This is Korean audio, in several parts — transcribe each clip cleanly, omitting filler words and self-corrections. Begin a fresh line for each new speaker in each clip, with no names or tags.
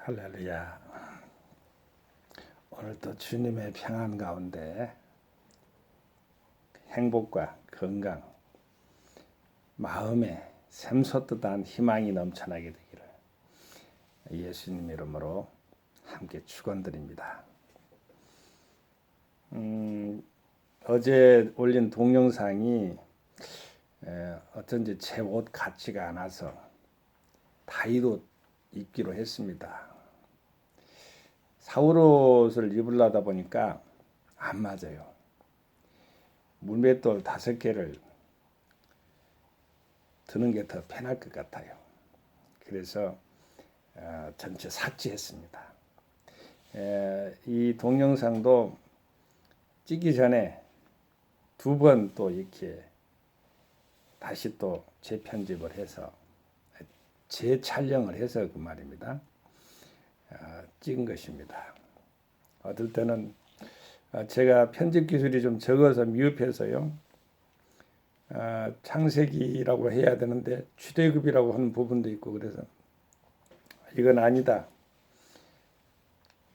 할렐루야. 오늘도 주님의 평안 가운데 행복과 건강, 마음에 샘솟듯한 희망이 넘쳐나게 되기를 예수님 이름으로 함께 축원드립니다. 어제 올린 동영상이 어쩐지 제 옷 같지가 않아서 다이옷 입기로 했습니다. 사울옷을 입으려다 보니까 안 맞아요. 물맷돌 5개를 드는 게 더 편할 것 같아요. 그래서 전체 삭제했습니다. 이 동영상도 찍기 전에 2번 또 이렇게 다시 또 재편집을 해서 재촬영을 해서 그 말입니다. 찍은 것입니다. 어떨 때는 제가 편집 기술이 좀 적어서 미흡해서요. 창세기라고 해야 되는데 출애굽이라고 하는 부분도 있고 그래서 이건 아니다.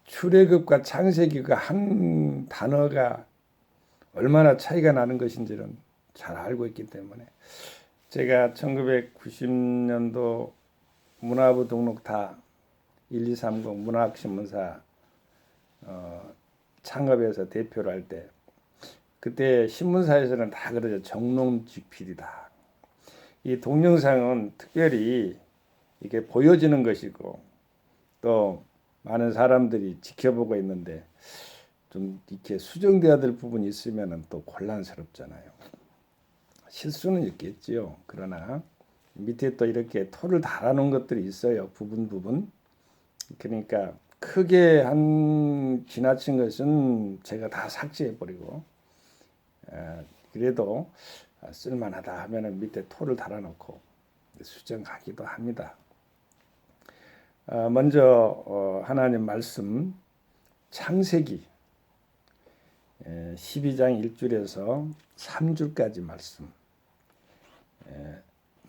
출애굽과 창세기가 한 단어가 얼마나 차이가 나는 것인지는 잘 알고 있기 때문에 제가 1990년도 문화부 등록 다 1230 문화학신문사 창업에서 대표를 할 때 그때 신문사에서는 다 그러죠. 정농지필이다. 이 동영상은 특별히 이게 보여지는 것이고 또 많은 사람들이 지켜보고 있는데 좀 이렇게 수정돼야 될 부분이 있으면 또 곤란스럽잖아요. 실수는 있겠지요. 그러나 밑에 또 이렇게 토를 달아놓은 것들이 있어요. 부분. 그러니까 크게 지나친 것은 제가 다 삭제해버리고 그래도 쓸만하다 하면은 밑에 토를 달아놓고 수정하기도 합니다. 먼저 하나님 말씀 창세기 12장 1절에서 3절까지 말씀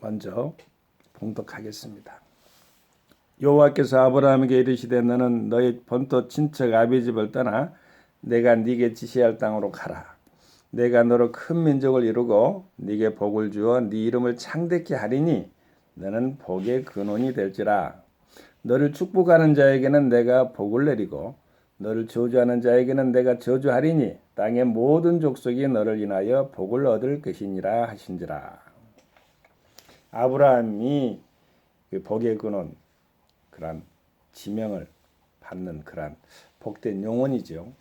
먼저 봉독하겠습니다. 여호와께서 아브라함에게 이르시되 너는 너희 본토 친척 아비 집을 떠나 내가 네게 지시할 땅으로 가라. 내가 너로 큰 민족을 이루고 네게 복을 주어 네 이름을 창대케 하리니 너는 복의 근원이 될지라. 너를 축복하는 자에게는 내가 복을 내리고 너를 저주하는 자에게는 내가 저주하리니 땅의 모든 족속이 너를 인하여 복을 얻을 것이니라 하신지라. 아브라함이 그 복의 근원 그런 지명을 받는 그런 복된 영혼이죠.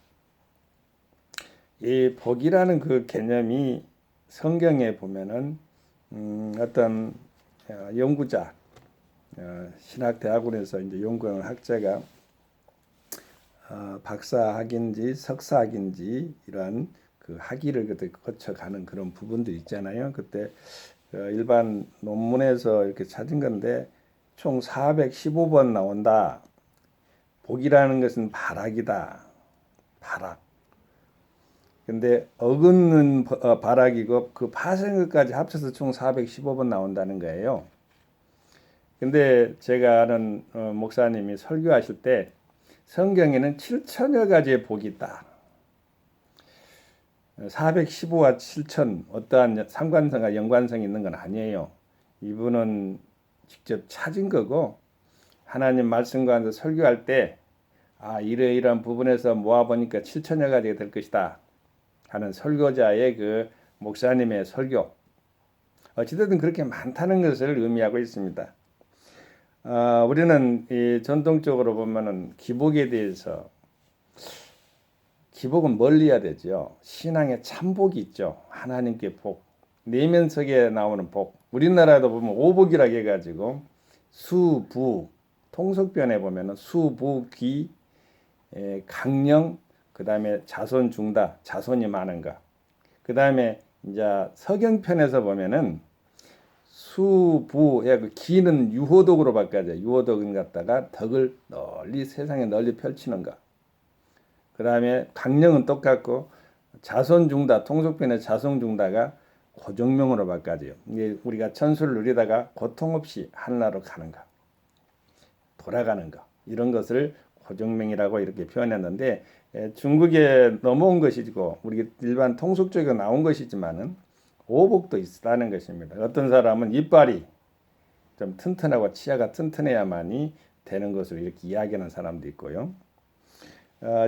이 복이라는 그 개념이 성경에 보면은 어떤 연구자 신학대학원에서 이제 연구하는 학자가 박사학인지 석사학인지 이러한 그 학위를 그때 거쳐가는 그런 부분도 있잖아요. 그때 일반 논문에서 이렇게 찾은 건데 총 415번 나온다. 복이라는 것은 발악이다. 발악. 근데 어긋는 발악이고 그 파생은 것까지 합쳐서 총 415번 나온다는 거예요. 근데 제가 아는 목사님이 설교하실 때 성경에는 7천여 가지의 복이 있다. 415와 7천 어떠한 상관성과 연관성이 있는 건 아니에요. 이분은 직접 찾은 거고 하나님 말씀과 앉아 설교할 때 이러이러한 부분에서 모아보니까 7천여 가지가 될 것이다 하는 설교자의 그 목사님의 설교 어찌됐든 그렇게 많다는 것을 의미하고 있습니다. 우리는 이 전통적으로 보면은 기복에 대해서 기복은 멀리해야 되죠. 신앙에 참복이 있죠. 하나님께 복, 내면석에 나오는 복. 우리나라도 보면 오복이라고 해가지고 수부 통속변에 보면은 수부귀 강령 그다음에 자손 중다 자손이 많은가. 그다음에 이제 서경편에서 보면은 수부의 그 기는 유호덕으로 바꿔져. 유호덕은 갖다가 덕을 널리 세상에 널리 펼치는 것. 그다음에 강령은 똑같고 자손중다 통속편의 자손중다가 고정명으로 바꿔져요. 이게 우리가 천수를 누리다가 고통 없이 하늘나라로 가는 것, 돌아가는 것. 이런 것을 고정명이라고 이렇게 표현했는데 중국에 넘어온 것이고 우리 일반 통속적으로 나온 것이지만은 오복도 있다는 것입니다. 어떤 사람은 이빨이 좀 튼튼하고 치아가 튼튼해야만이 되는 것으로 이렇게 이야기하는 사람도 있고요.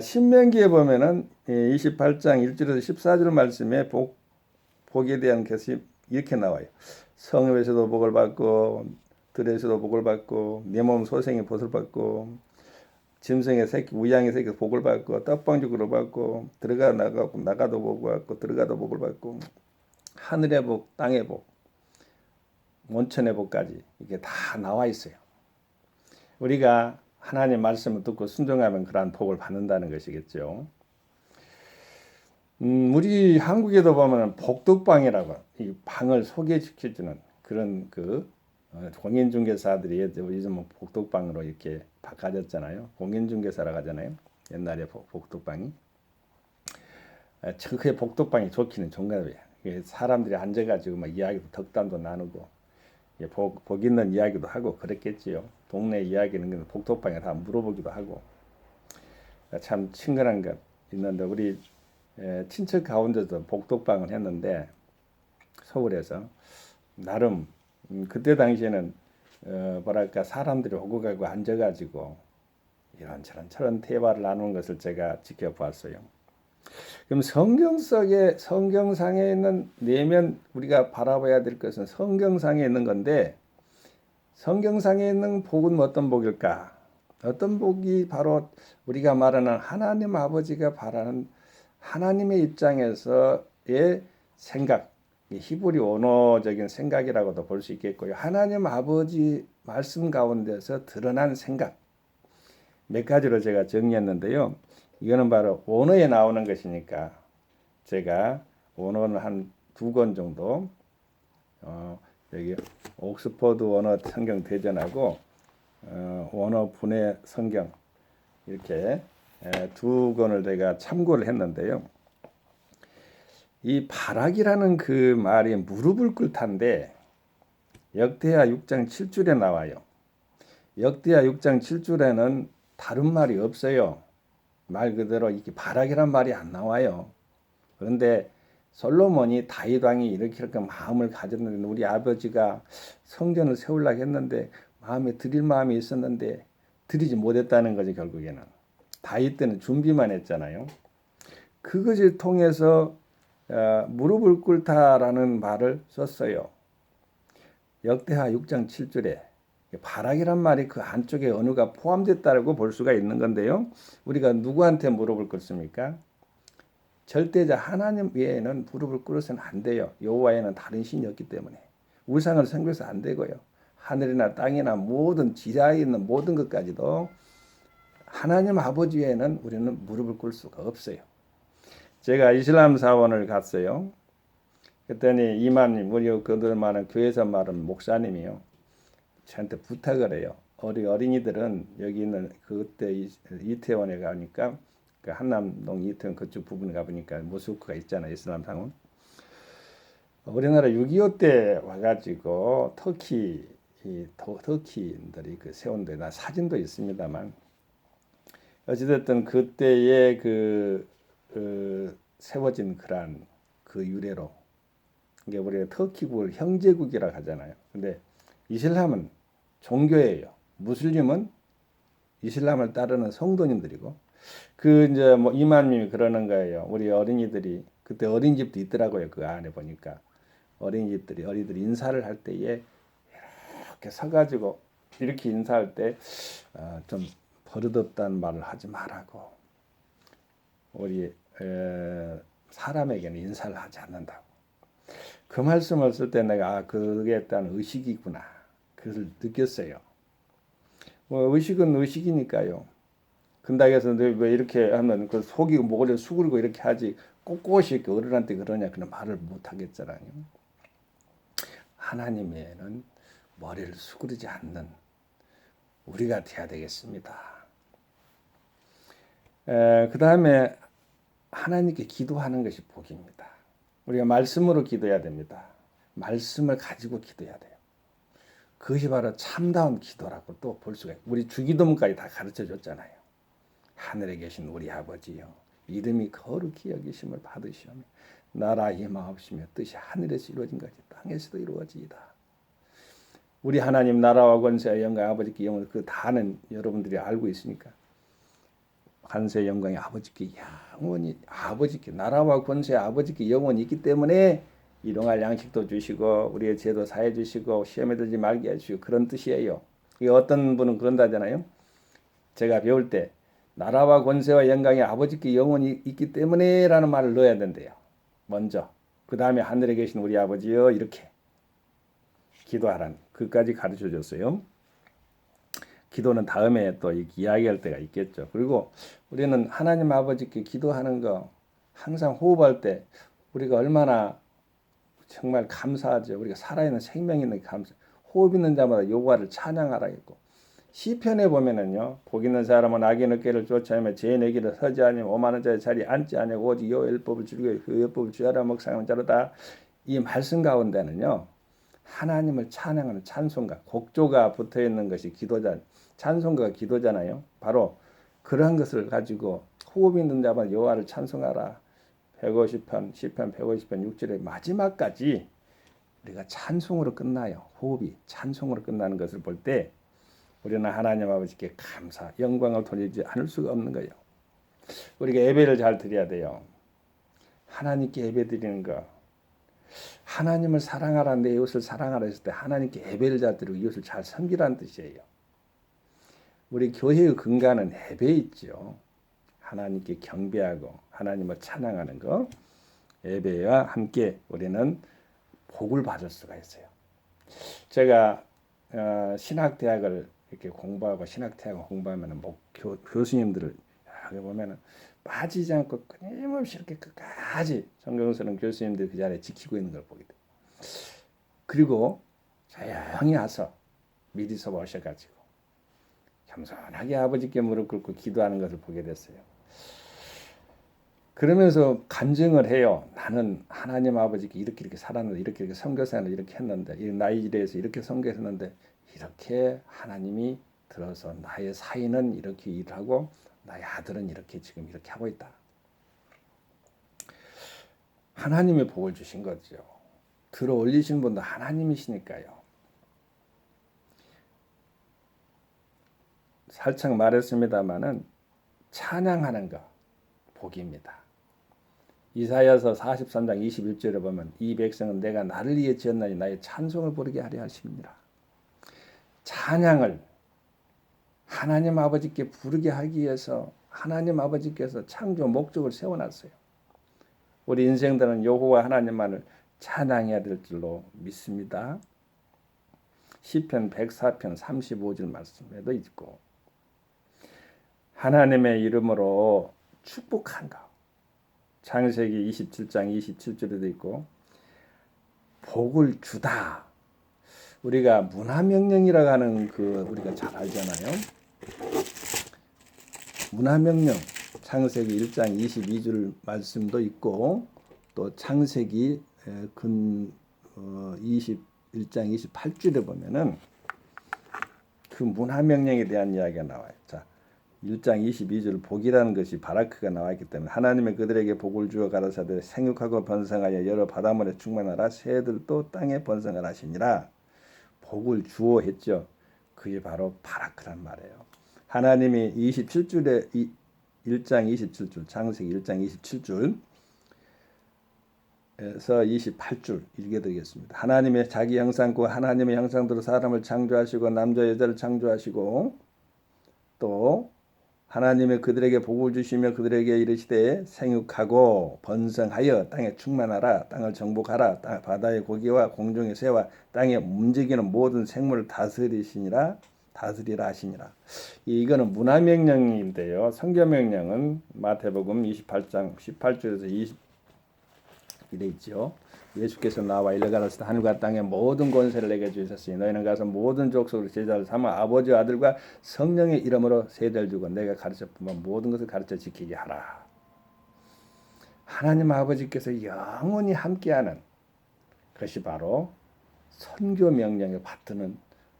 신명기에 보면은 28장 1절에서 14절 말씀에 복에 대한 것이 이렇게 나와요. 성읍에서도 복을 받고 들에서도 복을 받고 내 몸 소생의 복을 받고 짐승의 새끼 우양의 새끼 복을 받고 떡방죽으로 받고 들어가 나가고 나가도 복을 받고 들어가도 복을 받고 하늘의 복 땅의 복 온천의 복까지 이게 다 나와 있어요. 우리가 하나님 말씀을 듣고 순종하면 그러한 복을 받는다는 것이겠죠. 우리 한국에도 보면 복덕방이라고 이 방을 소개시켜주는 그런 공인중개사들이 요즘 복덕방으로 이렇게 바꿔졌잖아요. 공인중개사라고 하잖아요. 옛날에 복덕방이. 그게 복덕방이 좋기는 좋은 거예요. 사람들이 앉아가지고 막 이야기도 덕담도 나누고 복 있는 이야기도 하고 그랬겠지요. 동네 이야기는 복덕방에 다 물어보기도 하고 참 친근한 것 있는데 우리 친척 가운데서 복덕방을 했는데 서울에서 나름 그때 당시에는 뭐랄까 사람들이 오고 가고 앉아가지고 이런저런 대화를 나누는 것을 제가 지켜보았어요. 그럼 성경상에 있는 내면 우리가 바라봐야 될 것은 성경상에 있는 건데 성경상에 있는 복은 어떤 복일까? 어떤 복이 바로 우리가 말하는 하나님 아버지가 바라는 하나님의 입장에서의 생각, 히브리 언어적인 생각이라고도 볼 수 있겠고요. 하나님 아버지 말씀 가운데서 드러난 생각 몇 가지로 제가 정리했는데요. 이거는 바로 언어에 나오는 것이니까 제가 언어는 한 2권 정도 여기 옥스퍼드 언어 성경 대전하고 언어 분해 성경 이렇게 2권을 제가 참고를 했는데요. 이 바락이라는 그 말이 무릎을 꿇다인데 역대하 6장 7절에 나와요. 역대하 6장 7절에는 다른 말이 없어요. 말 그대로 이렇게 바락이란 말이 안 나와요. 그런데 솔로몬이 다윗 왕이 이렇게 마음을 가졌는데 우리 아버지가 성전을 세우려고 했는데 마음에 드릴 마음이 있었는데 드리지 못했다는 거죠. 결국에는 다윗 때는 준비만 했잖아요. 그것을 통해서 무릎을 꿇다라는 말을 썼어요. 역대하 6장 7절에 바락이란 말이 그 안쪽에 언어가 포함됐다고 볼 수가 있는 건데요. 우리가 누구한테 무릎을 꿇습니까? 절대자 하나님 외에는 무릎을 꿇어서는 안 돼요. 여호와에는 다른 신이 없기 때문에 우상을 섬겨서 안 되고요. 하늘이나 땅이나 모든 지하에 있는 모든 것까지도 하나님 아버지 외에는 우리는 무릎을 꿇을 수가 없어요. 제가 이슬람 사원을 갔어요. 그랬더니 이마님, 우리 그들 많은 교회에서 말하는 목사님이요. 저한테 부탁을 해요. 어린이들은 여기 있는 그때 이태원에 가니까 그 한남동 이태원 그쪽 부분에 가보니까 모스크가 있잖아요. 이슬람 상원. 우리나라 6.25 때 와가지고 터키인들이 그 세운 데나 사진도 있습니다만 어찌됐든 그때의 세워진 그런 그 유래로 이게 우리가 터키국을 형제국이라고 하잖아요. 근데 이슬람은 종교예요. 무슬림은 이슬람을 따르는 성도님들이고 이제 뭐 이마님이 그러는 거예요. 우리 어린이들이 그때 어린이집도 있더라고요. 그 안에 보니까 어린이들이 인사를 할 때에 이렇게 서가지고 이렇게 인사할 때 좀 버릇없다는 말을 하지 말라고 우리 사람에게는 인사를 하지 않는다고. 그 말씀을 쓸 때 내가 그게 따른 의식이구나 그것을 느꼈어요. 뭐 의식은 의식이니까요. 근다해서 왜 이렇게 하면 그 속이고 목을 수그리고 이렇게 하지 꼿꼿이 이렇게 어른한테 그러냐 그런 말을 못 하겠잖아요. 하나님에는 머리를 수그리지 않는 우리가 돼야 되겠습니다. 그 다음에 하나님께 기도하는 것이 복입니다. 우리가 말씀으로 기도해야 됩니다. 말씀을 가지고 기도해야 돼요. 그것이 바로 참다운 기도라고 또 볼 수가 있고 우리 주기도문까지 다 가르쳐 줬잖아요. 하늘에 계신 우리 아버지여 이름이 거룩히 여기심을 받으시오며 나라 임하옵시며 뜻이 하늘에서 이루어진 것이 땅에서도 이루어지이다. 우리 하나님 나라와 권세와 영광 아버지께 영원히 그 다는 여러분들이 알고 있으니까 관세 영광이 아버지께 영원히 아버지께 나라와 권세 아버지께 영원히 있기 때문에 일용할 양식도 주시고 우리의 죄도 사해 주시고 시험에 들지 말게 해주시고 그런 뜻이에요. 이게 어떤 분은 그런다잖아요. 제가 배울 때 나라와 권세와 영광이 아버지께 영원히 있기 때문에 라는 말을 넣어야 된대요. 먼저 그 다음에 하늘에 계신 우리 아버지여 이렇게 기도하라는 그까지 가르쳐 줬어요. 기도는 다음에 또 이야기할 때가 있겠죠. 그리고 우리는 하나님 아버지께 기도하는 거 항상 호흡할 때 우리가 얼마나 정말 감사하죠. 우리가 살아있는 생명 있는 감사. 호흡 있는 자마다 여호와를 찬양하라 했고 시편에 보면은요. 복 있는 사람은 악의 꾀를 쫓아내며 죄인의 길을 서지 아니며 오만한 자의 자리에 앉지 아니하고 오직 여호와의 율법을 즐기고 그 율법을 주야라 묵상하는 자로다. 이 말씀 가운데는요. 하나님을 찬양하는 찬송가, 곡조가 붙어 있는 것이 기도자, 찬송가가 기도잖아요. 바로 그러한 것을 가지고 호흡 있는 자마다 여호와를 찬송하라. 150편, 시편 150편 6절의 마지막까지 우리가 찬송으로 끝나요. 호흡이 찬송으로 끝나는 것을 볼 때 우리는 하나님 아버지께 감사, 영광을 돌리지 않을 수가 없는 거예요. 우리가 예배를 잘 드려야 돼요. 하나님께 예배 드리는 거. 하나님을 사랑하라 내 이웃을 사랑하라 했을 때 하나님께 예배를 잘 드리고 이웃을 잘 섬기라는 뜻이에요. 우리 교회의 근간은 예배에 있죠. 하나님께 경배하고 하나님을 찬양하는 거. 예배와 함께 우리는 복을 받을 수가 있어요. 제가 신학대학을 이렇게 공부하고 신학대학을 공부하면 교수님들을 여기 보면은 빠지지 않고 끊임없이 이렇게 끝까지 존경스러운 교수님들 그 자리에 지키고 있는 걸 보게 돼요. 그리고 조용히 와서 미리서 오셔가지고 겸손하게 아버지께 무릎 꿇고 기도하는 것을 보게 됐어요. 그러면서 간증을 해요. 나는 하나님 아버지께 이렇게 살았는데 이렇게 선교사를 이렇게 했는데 이 나이지리아에서 이렇게 선교했는데 이렇게 하나님이 들어서 나의 사위는 이렇게 일하고 나의 아들은 이렇게 지금 이렇게 하고 있다. 하나님의 복을 주신 거죠. 들어 올리신 분도 하나님이시니까요. 살짝 말했습니다마는 찬양하는 거 복입니다. 이사야서 43장 21절에 보면 이 백성은 내가 나를 위해 지었나니 나의 찬송을 부르게 하려 하심이니라. 찬양을 하나님 아버지께 부르게 하기 위해서 하나님 아버지께서 창조 목적을 세워놨어요. 우리 인생들은 여호와 하나님만을 찬양해야 될 줄로 믿습니다. 시편 104편 35절 말씀에도 있고 하나님의 이름으로 축복한다. 창세기 27장 27절에도 있고 복을 주다. 우리가 문화명령이라고 하는 그 우리가 잘 알잖아요. 문화명령 창세기 1장 22절 말씀도 있고 또 창세기 21장 28절에 보면은 그 문화명령에 대한 이야기가 나와요. 자, 1장 22절 복이라는 것이 바라크가 나와있기 때문에 하나님의 그들에게 복을 주어 가라사대 생육하고 번성하여 여러 바닷물에 충만하라 새들도 땅에 번성하라 하시니라. 복을 주어 했죠. 그게 바로 바라크란 말이에요. 하나님이 27절에 1장 27절 창세기 1장 27절에서 28절 읽어드리겠습니다. 하나님의 자기 형상과 하나님의 형상대로 사람을 창조하시고 남자 여자를 창조하시고 또 하나님의 그들에게 복을 주시며 그들에게 이르시되 생육하고 번성하여 땅에 충만하라 땅을 정복하라 바다의 고기와 공중의 새와 땅에 움직이는 모든 생물을 다스리라 하시니라. 이거는 문화명령인데요. 성경명령은 마태복음 28장 18절에서 20 이래 있죠. 예수께서 나와 일러가라사대 하늘과 땅의 모든 권세를 내게 주셨으니 너희는 가서 모든 족속을 제자를 삼아 아버지 아들과 성령의 이름으로 세대를 주고 내가 가르쳤던 모든 것을 가르쳐 지키게 하라. 하나님 아버지께서 영원히 함께하는 것이 바로 선교 명령을 받드는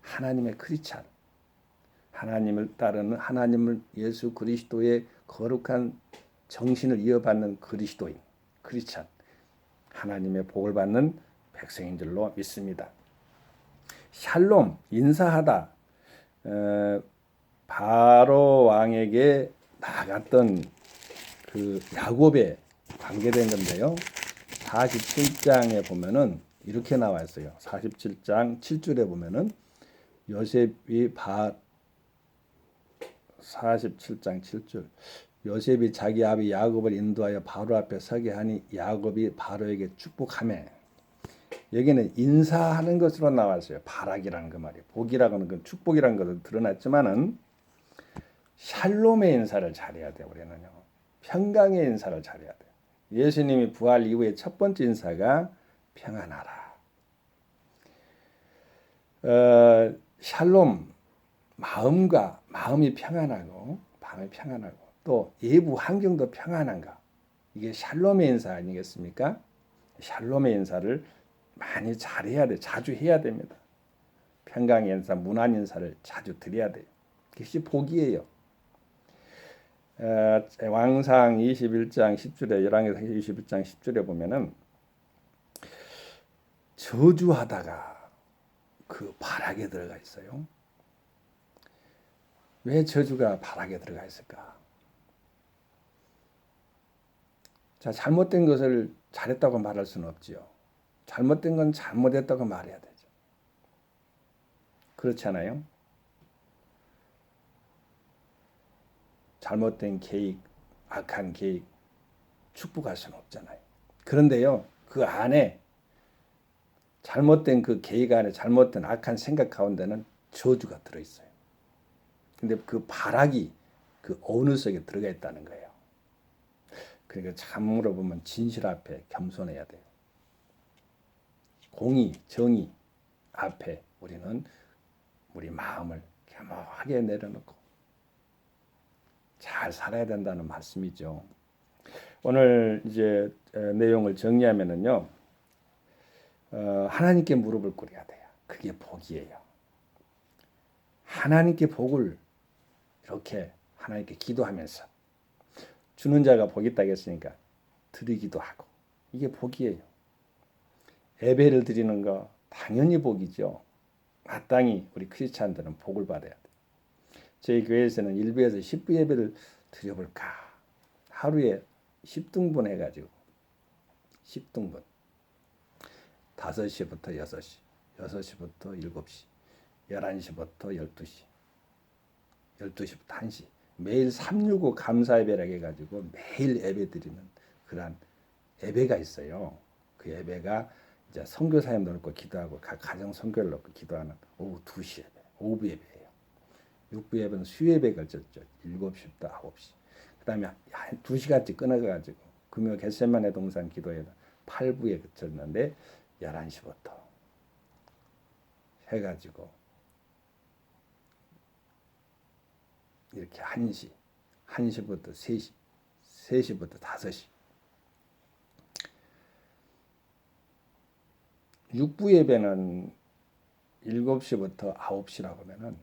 하나님의 크리스찬, 하나님을 따르는 하나님을 예수 그리스도의 거룩한 정신을 이어받는 그리스도인, 크리스찬, 하나님의 복을 받는 백성인 줄로 믿습니다. 샬롬, 인사하다. 바로 왕에게 나갔던 그 야곱에 관계된 건데요. 47장에 보면은 이렇게 나와 있어요. 47장 7절에 보면은 요셉이 47장 7절 요셉이 자기 아비 야곱을 인도하여 바로 앞에 서게 하니 야곱이 바로에게 축복하며, 여기는 인사하는 것으로 나왔어요. 바락이라는 그 말이, 복이라는 건 축복이라는 것을 드러났지만은 샬롬의 인사를 잘해야 돼요. 우리는요, 평강의 인사를 잘해야 돼요. 예수님이 부활 이후에 첫 번째 인사가 평안하라. 샬롬, 마음이 평안하고 또 외부 환경도 평안한가, 이게 샬롬의 인사 아니겠습니까? 샬롬의 인사를 많이 잘해야 돼. 자주 해야 됩니다. 평강의 인사, 문안 인사를 자주 드려야 돼요. 그것이 복이에요. 왕상 21장 10절에 열왕기상 21장 10절에 보면은 저주하다가 그 바락에 들어가 있어요. 왜 저주가 바락에 들어가 있을까? 자, 잘못된 것을 잘했다고 말할 수는 없지요. 잘못된 건 잘못했다고 말해야 되죠. 그렇잖아요. 잘못된 계획, 악한 계획 축복할 수는 없잖아요. 그런데요, 그 안에 잘못된 그 계획 안에 잘못된 악한 생각 가운데는 저주가 들어있어요. 근데 그 바락이 그 어느 속에 들어가 있다는 거예요. 그러니까 참으로 보면 진실 앞에 겸손해야 돼요. 공의, 정의 앞에 우리는 우리 마음을 겸허하게 내려놓고 잘 살아야 된다는 말씀이죠. 오늘 이제 내용을 정리하면은요, 하나님께 무릎을 꿇어야 돼요. 그게 복이에요. 하나님께 복을 이렇게 하나님께 기도하면서, 주는 자가 복이 있다고 했으니까 드리기도 하고, 이게 복이에요. 예배를 드리는 거 당연히 복이죠. 마땅히 우리 크리스찬들은 복을 받아야 돼요. 저희 교회에서는 1부에서 10부 예배를 드려볼까, 하루에 10등분 해가지고 10등분 5시부터 6시, 6시부터 7시, 11시부터 12시, 12시부터 1시, 매일 365 감사 예배라고 해가지고 매일 예배 드리는 그런 예배가 있어요. 그 예배가 이제 선교사님 놓고 기도하고 각 가정 선교를 놓고 기도하는 오후 2시 예배, 오후 예배예요. 6부 예배는 수예배에 걸쳤죠. 7시부터 9시. 그 다음에 2시간씩 끊어가지고 금요 겟세마네 동산 기도회는 8부에 그쳤는데 11시부터 해가지고 이렇게 1시, 1시부터 3시, 3시부터 5시. 6부 예배는 7시부터 9시라고 하면은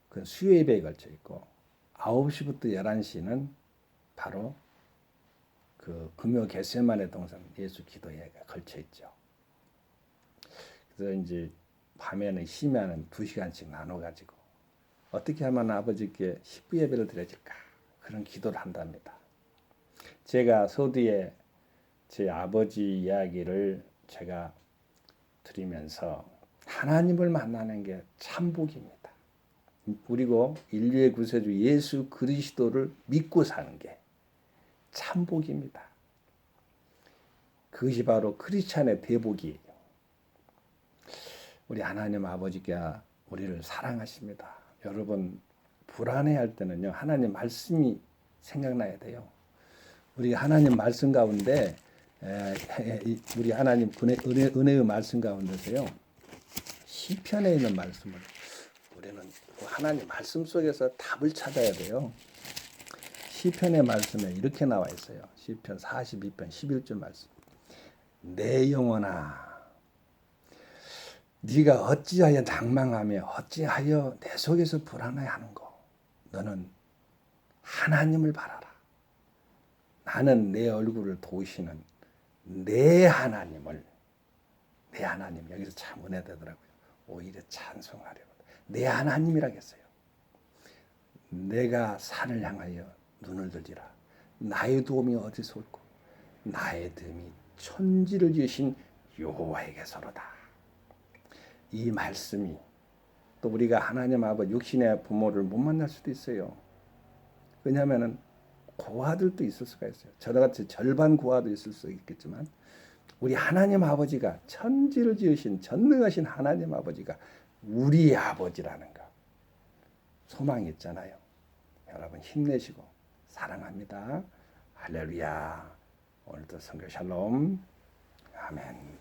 그 수요 예배에 걸쳐 있고, 9시부터 11시는 바로 그 금요 겟세마네 동산 예수 기도회가 걸쳐 있죠. 그래서 이제 밤에는 심야는 2시간씩 나눠 가지고 어떻게 하면 아버지께 10부 예배를 드려질까, 그런 기도를 한답니다. 제가 서두에 제 아버지 이야기를 제가 드리면서 하나님을 만나는 게 참복입니다. 그리고 인류의 구세주 예수 그리스도를 믿고 사는 게 참복입니다. 그것이 바로 크리스찬의 대복이에요. 우리 하나님 아버지가 우리를 사랑하십니다. 여러분, 불안해할 때는요, 하나님 말씀이 생각나야 돼요. 우리 하나님 말씀 가운데 우리 하나님 은혜의 말씀 가운데서요, 시편에 있는 말씀을 우리는 하나님 말씀 속에서 답을 찾아야 돼요. 시편의 말씀에 이렇게 나와 있어요. 시편 42편 11절 말씀. 내 영혼아, 네가 어찌하여 낭망하며 어찌하여 내 속에서 불안해하는고. 너는 하나님을 바라라. 나는 내 얼굴을 도우시는 내 하나님을, 내 하나님, 여기서 참 은혜되더라고요. 오히려 찬송하려고. 내 하나님이라겠어요. 내가 산을 향하여 눈을 들리라. 나의 도움이 어디서 올고 나의 도움이 천지를 지으신 여호와에게서로다. 이 말씀이 또 우리가 하나님 아버지 육신의 부모를 못 만날 수도 있어요. 왜냐하면 고아들도 있을 수가 있어요. 저같이 절반 고아도 있을 수 있겠지만 우리 하나님 아버지가 천지를 지으신 전능하신 하나님 아버지가 우리의 아버지라는 것 소망이 있잖아요. 여러분 힘내시고 사랑합니다. 할렐루야. 오늘도 성교 샬롬. 아멘.